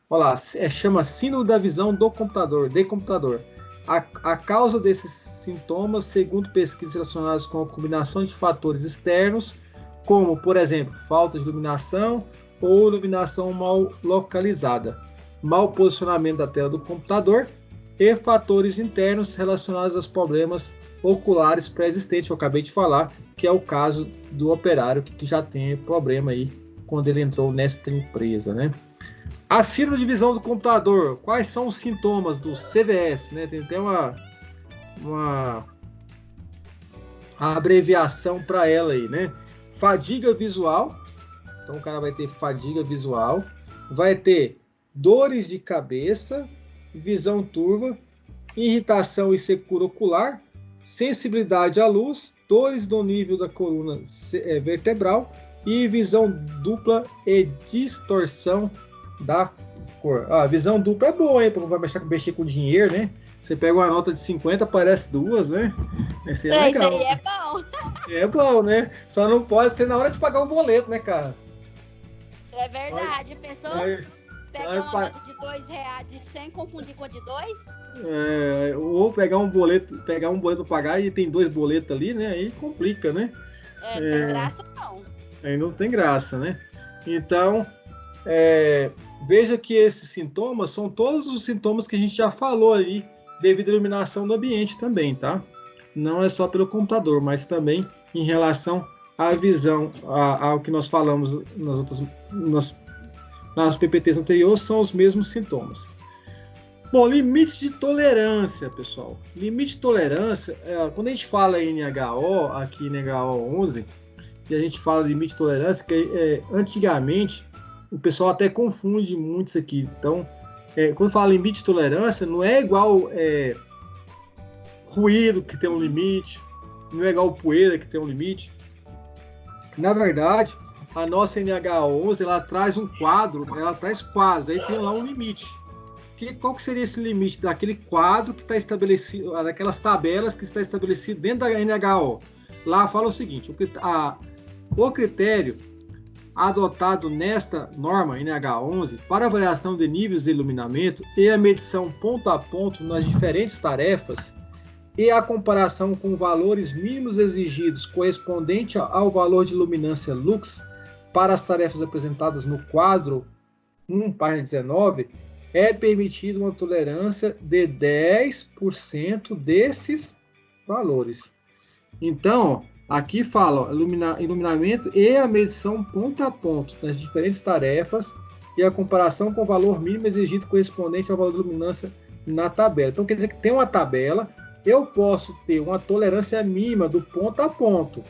Olha lá, chama síndrome da visão do computador, de computador. A causa desses sintomas, segundo pesquisas relacionadas com a combinação de fatores externos, como, por exemplo, falta de iluminação ou iluminação mal localizada, mau posicionamento da tela do computador e fatores internos relacionados aos problemas oculares pré-existentes, eu acabei de falar, que é o caso do operário que já tem problema aí quando ele entrou nesta empresa, né? A síndrome de visão do computador, quais são os sintomas do CVS, né? Tem até uma abreviação para ela aí, né? Fadiga visual, então o cara vai ter fadiga visual, vai ter dores de cabeça, visão turva, irritação e secura ocular, sensibilidade à luz, dores no nível da coluna vertebral e visão dupla e distorção da cor. A visão dupla é boa, hein? Vai mexer com dinheiro, né? Você pega uma nota de 50, parece duas, né? Esse é legal. Isso aí é bom. Isso é bom, né? Só não pode ser na hora de pagar um boleto, né, cara? É verdade. Pensou? Pegar uma nota de R$2 de 100, confundir com a de 2? Ou pegar um boleto para pagar e tem 2 boletos ali, né? Aí complica, né? Não tem graça, não. Aí não tem graça, né? Então, veja que esses sintomas são todos os sintomas que a gente já falou ali, devido à iluminação do ambiente também, tá? Não é só pelo computador, mas também em relação à visão, ao que nós falamos nas PPTs anteriores, são os mesmos sintomas. Bom, limites de tolerância, pessoal. Limite de tolerância, quando a gente fala em NHO, aqui em NHO 11, e a gente fala de limite de tolerância, que antigamente o pessoal até confunde muito isso aqui. Então, quando fala limite de tolerância, não é igual ruído, que tem um limite, não é igual poeira, que tem um limite. Na verdade, a nossa NH11, ela traz um quadro, ela traz quadros, aí tem lá um limite. Qual que seria esse limite daquele quadro que está estabelecido, daquelas tabelas que está estabelecido dentro da NHO? Lá fala o seguinte, o critério adotado nesta norma NH11 para avaliação de níveis de iluminamento e a medição ponto a ponto nas diferentes tarefas e a comparação com valores mínimos exigidos correspondente ao valor de luminância lux para as tarefas apresentadas no quadro 1, página 19, é permitida uma tolerância de 10% desses valores. Então, aqui fala iluminamento e a medição ponto a ponto nas diferentes tarefas e a comparação com o valor mínimo exigido correspondente ao valor de luminância na tabela. Então, quer dizer que tem uma tabela, eu posso ter uma tolerância mínima do ponto a ponto,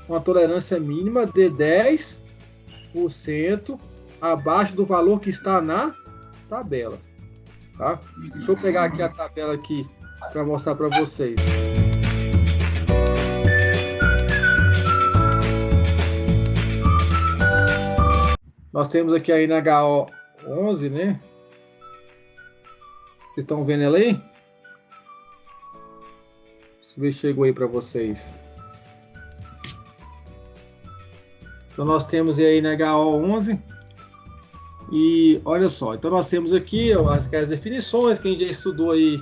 uma tolerância mínima de 10% abaixo do valor que está na tabela, tá? Deixa eu pegar aqui a tabela aqui para mostrar para vocês. Nós temos aqui a NHO 11, né? Vocês estão vendo ela aí? Deixa eu ver se chegou aí para vocês. Então nós temos aí a NHO 11. E olha só, então nós temos aqui as definições que a gente já estudou aí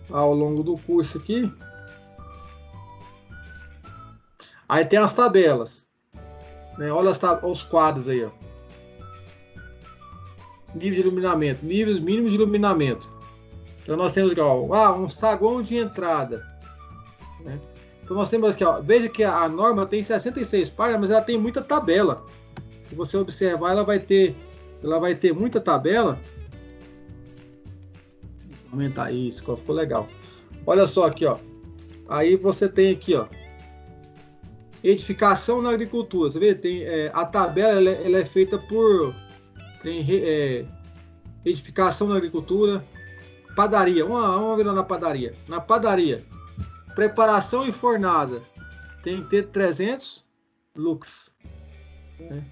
ao longo do curso aqui. Aí tem as tabelas, né? Olha os quadros aí, ó. Nível de iluminamento, níveis mínimos de iluminamento. Então nós temos aqui, ó, um saguão de entrada, né? Então nós temos aqui, ó, veja que a norma tem 66 páginas, mas ela tem muita tabela. Se você observar, ela vai ter muita tabela. Vou aumentar isso, ficou legal. Olha só aqui, ó. Aí você tem aqui, ó, edificação na agricultura. Você vê, tem a tabela, ela é feita por edificação na agricultura, padaria. Vamos ver lá na padaria. Na padaria, preparação e fornada tem que ter 300 lux, né?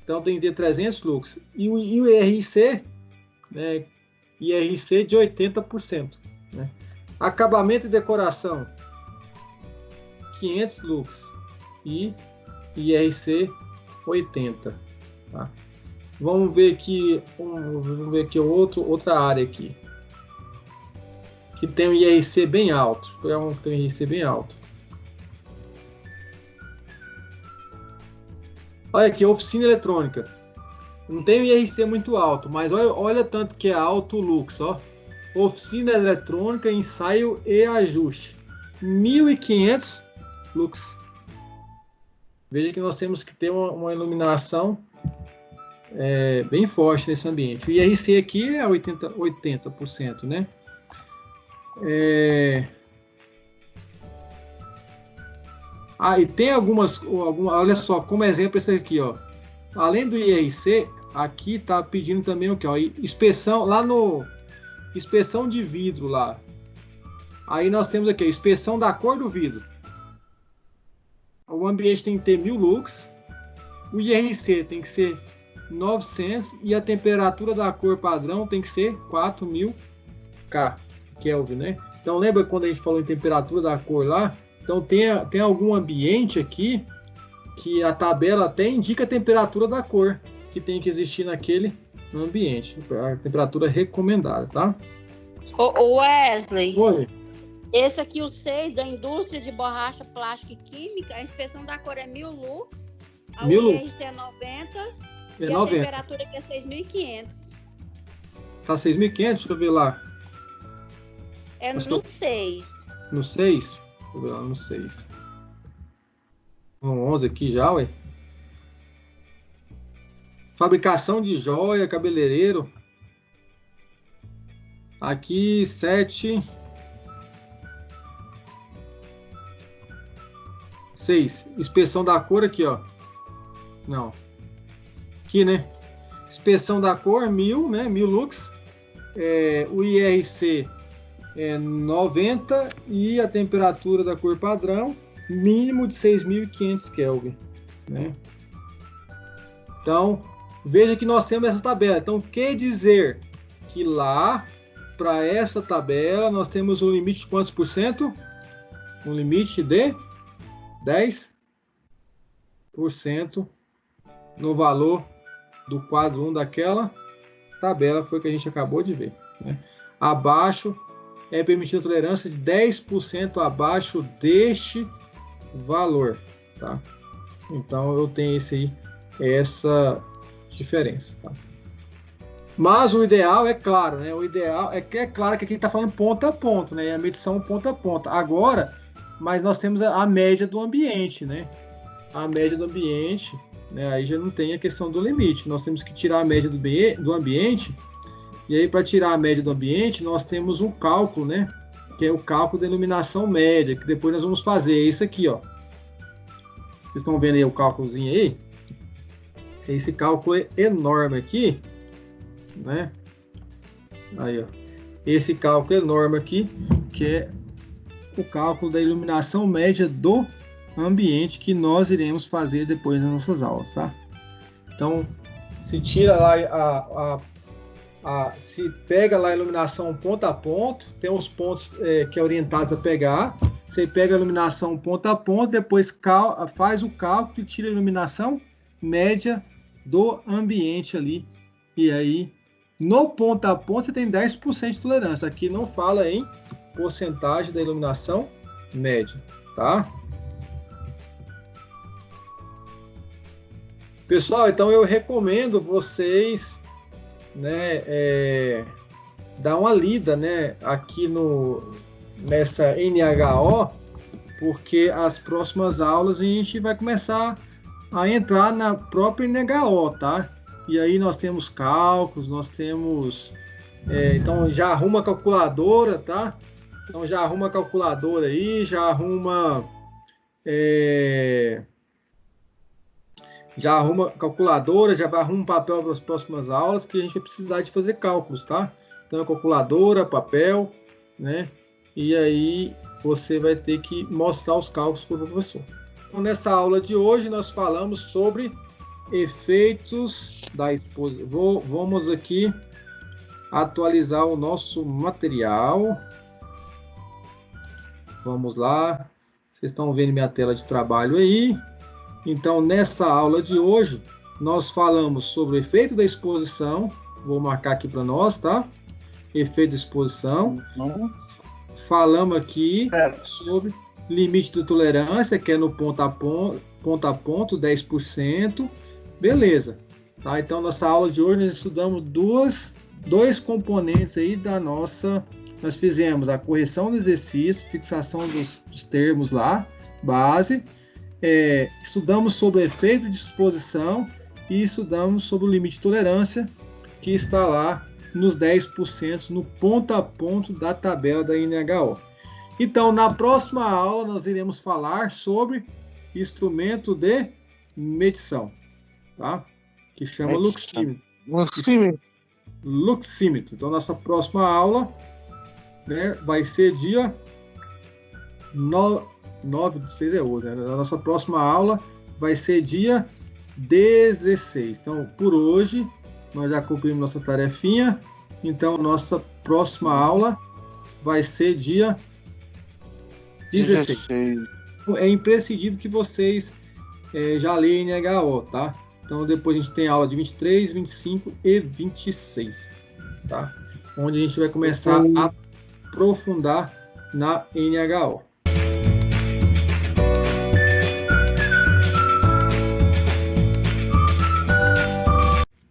Então tem que ter 300 lux. E o IRC, né, IRC de 80%. Né? Acabamento e decoração, 500 lux. E IRC 80. Tá? Vamos ver aqui outra área aqui. Que tem um IRC bem alto. Vou pegar um que tem um IRC bem alto. Olha aqui, oficina eletrônica. Não tem um IRC muito alto, mas olha tanto que é alto o lux, ó. Oficina eletrônica, ensaio e ajuste. 1.500 lux. Veja que nós temos que ter uma iluminação bem forte nesse ambiente. O IRC aqui é 80%, né? E tem algumas, olha só, como exemplo esse aqui, ó. Além do IRC, aqui tá pedindo também o que, ó, inspeção lá no inspeção de vidro lá. Aí nós temos aqui a inspeção da cor do vidro. O ambiente tem que ter 1000 lux, o IRC tem que ser 900 e a temperatura da cor padrão tem que ser 4000 Kelvin, né? Então lembra quando a gente falou em temperatura da cor lá? Então tem algum ambiente aqui que a tabela até indica a temperatura da cor que tem que existir naquele ambiente, a temperatura recomendada, tá? O Wesley. Oi. Esse aqui, o 6 da indústria de borracha, plástico e química, a inspeção da cor é 1000 lux, a IRC é 90 e 90. A temperatura aqui é 6.500. Tá 6.500? Deixa eu ver lá. É no 6. No 6? Deixa eu ver lá no 6. No 11 aqui já, ué. Fabricação de joia, cabeleireiro. Aqui 7. 6. Inspeção da cor aqui, ó. Não. Aqui, né? Inspeção da cor, 1000, né? 1000 lux. o IRC é 90 e a temperatura da cor padrão mínimo de 6.500 Kelvin, né? Então, veja que nós temos essa tabela. Então, quer dizer que lá, para essa tabela, nós temos um limite de quantos por cento? Um limite de 10% no valor do quadro 1 daquela tabela, foi que a gente acabou de ver, né? Abaixo é permitida tolerância de 10% abaixo deste valor, tá? Então eu tenho essa diferença, tá? Mas o ideal é claro, né? O ideal é claro que aqui está falando ponto a ponto, né? A medição ponto a ponto. Agora, mas nós temos a média do ambiente, né? A média do ambiente, né? Aí já não tem a questão do limite. Nós temos que tirar a média do ambiente. E aí, para tirar a média do ambiente, nós temos um cálculo, né? Que é o cálculo da iluminação média, que depois nós vamos fazer. É isso aqui, ó. Vocês estão vendo aí o cálculozinho aí? Esse cálculo é enorme aqui, né? Aí, ó. Esse cálculo enorme aqui, que é o cálculo da iluminação média do ambiente, que nós iremos fazer depois nas nossas aulas, tá? Então, se tira lá se pega lá a iluminação ponto a ponto, tem uns pontos que é orientados a pegar. Você pega a iluminação ponto a ponto, depois faz o cálculo e tira a iluminação média do ambiente ali. E aí, no ponto a ponto, você tem 10% de tolerância. Aqui não fala em porcentagem da iluminação média, tá? Pessoal, então eu recomendo vocês, né, dar uma lida, né, aqui nessa NHO, porque as próximas aulas a gente vai começar a entrar na própria NHO, tá? E aí nós temos cálculos, nós temos... então já arruma a calculadora, tá? Então já arruma a calculadora aí, já arruma calculadora, já arruma um papel para as próximas aulas, que a gente vai precisar de fazer cálculos, tá? Então a calculadora, papel, né? E aí você vai ter que mostrar os cálculos para o professor. Então, nessa aula de hoje nós falamos sobre efeitos da exposição. Vamos aqui atualizar o nosso material. Vamos lá. Vocês estão vendo minha tela de trabalho aí. Então, nessa aula de hoje, nós falamos sobre o efeito da exposição. Vou marcar aqui para nós, tá? Efeito da exposição. Falamos aqui sobre limite de tolerância, que é no ponto a ponto, 10%. Beleza. Tá? Então, nossa aula de hoje, nós estudamos dois componentes aí da nossa... Nós fizemos a correção do exercício, fixação dos termos lá, base. Estudamos sobre o efeito de exposição e estudamos sobre o limite de tolerância, que está lá nos 10%, no ponto a ponto da tabela da NHO. Então, na próxima aula, nós iremos falar sobre instrumento de medição, tá? Que chama luxímetro. Então, nossa próxima aula, né, vai ser dia 9 de 6 é hoje, né? A nossa próxima aula vai ser dia 16. Então, por hoje, nós já cumprimos nossa tarefinha. Então, nossa próxima aula vai ser dia 16. É imprescindível que vocês já leiam NHO, tá? Então, depois a gente tem aula de 23, 25 e 26, tá? Onde a gente vai começar a aprofundar na NHO.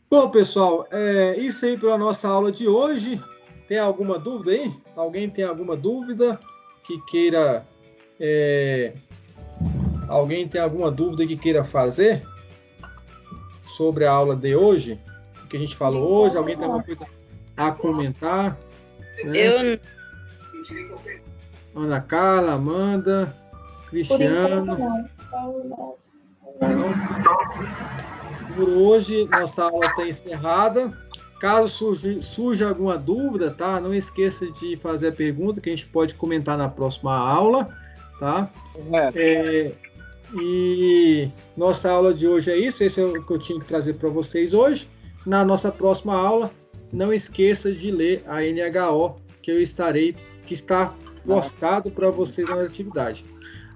Bom, pessoal, isso aí para a nossa aula de hoje. Tem alguma dúvida aí? Alguém tem alguma dúvida que queira... Alguém tem alguma dúvida que queira fazer sobre a aula de hoje? O que a gente falou hoje? Alguém tem alguma coisa a comentar? Né? Ana Carla, Amanda, Cristiano. Por hoje, nossa aula está encerrada. Caso surja alguma dúvida, tá? Não esqueça de fazer a pergunta que a gente pode comentar na próxima aula, tá? E nossa aula de hoje é isso. Esse é o que eu tinha que trazer para vocês hoje. Na nossa próxima aula, não esqueça de ler a NHO que está postado para vocês na atividade.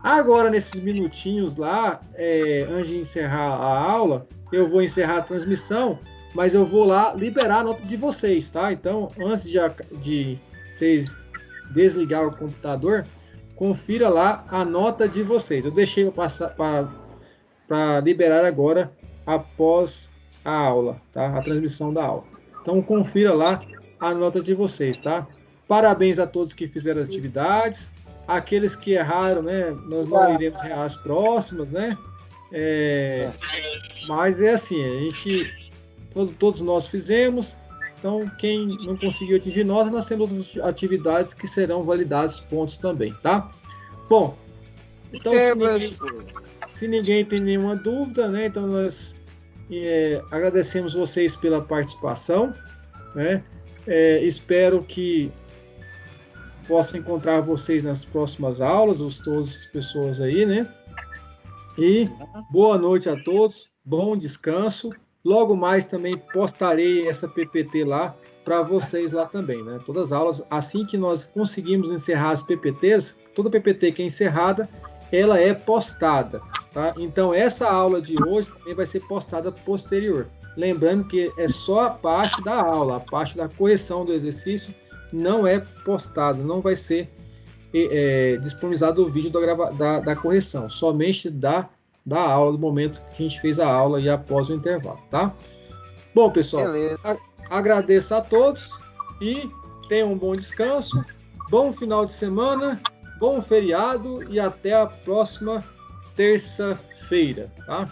Agora, nesses minutinhos lá, antes de encerrar a aula, eu vou encerrar a transmissão, mas eu vou lá liberar a nota de vocês, tá? Então, antes de vocês desligar o computador, confira lá a nota de vocês. Eu deixei para liberar agora após a aula, tá? A transmissão da aula. Então, confira lá a nota de vocês, tá? Parabéns a todos que fizeram atividades. Aqueles que erraram, né? Nós não iremos errar as próximas, né? Mas é assim, todos nós fizemos. Então, quem não conseguiu atingir nota, nós temos outras atividades que serão validados pontos também, tá? Bom, então se ninguém tem nenhuma dúvida, né? Então nós agradecemos vocês pela participação, né? Espero que possa encontrar vocês nas próximas aulas, todas as pessoas aí, né? E boa noite a todos, bom descanso. Logo mais também postarei essa PPT lá para vocês lá também, né? Todas as aulas, assim que nós conseguimos encerrar as PPTs, toda PPT que é encerrada, ela é postada, tá? Então essa aula de hoje também vai ser postada posterior. Lembrando que é só a parte da aula, a parte da correção do exercício não é postado, não vai ser disponibilizado o vídeo da correção, somente da aula, do momento que a gente fez a aula e após o intervalo, tá? Bom, pessoal, agradeço a todos e tenham um bom descanso, bom final de semana, bom feriado e até a próxima terça-feira, tá?